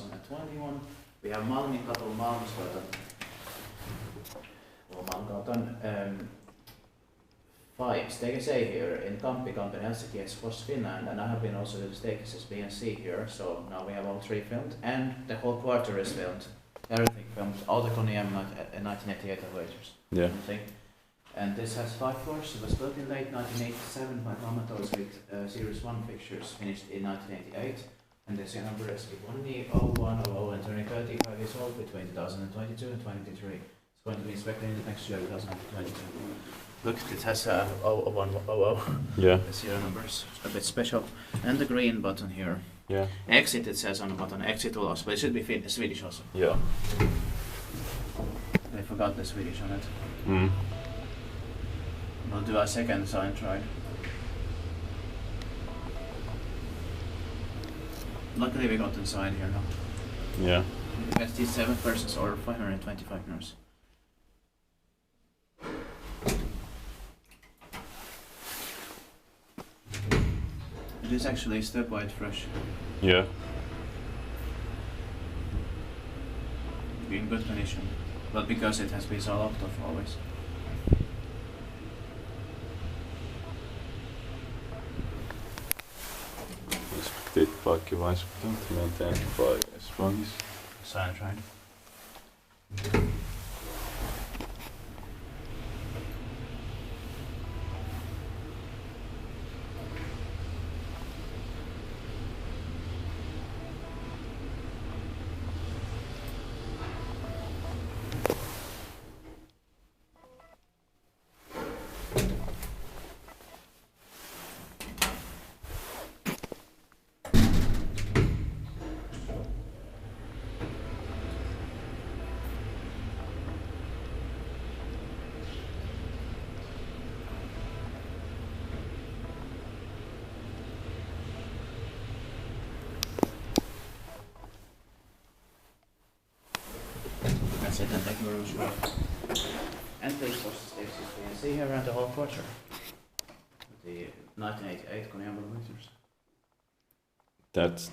2021. We have Malminkatu, Malmsgatan, or Malmgatan 5 Stegese here in Kamppi company Helsinki, Finland, and I have been also with Stegese's BNC here, so now we have all 3 filmed, and the whole quarter is filmed. Everything filmed, all the Koniam 1988 elevators. Yeah. And this has 5 floors. It was built in late 1987 by Valmet Otis with Series 1 fixtures, finished in 1988. And this number is 1E0100 and turning 35 years old between 2022 and 2023. It's going to be inspected in the next year, 2022. Look, it has 00100. Yeah. The serial numbers, a bit special. And the green button here. Yeah. Exit, it says on the button. Exit will also, but it should be Swedish also. Yeah. They forgot the Swedish on it. Mm. We'll do a second sign try. Luckily we got inside here now. Yeah. The best is 7 persons or 525 euros. It is actually still quite fresh. Yeah. In good condition. But because it has been so locked off always. Pakkivaiskunta maintained by Spongis. Sign trying. That's it, and thank you very much. And please watch the stage and see here around the whole quarter. With the 1988 Koniam millimeters. That's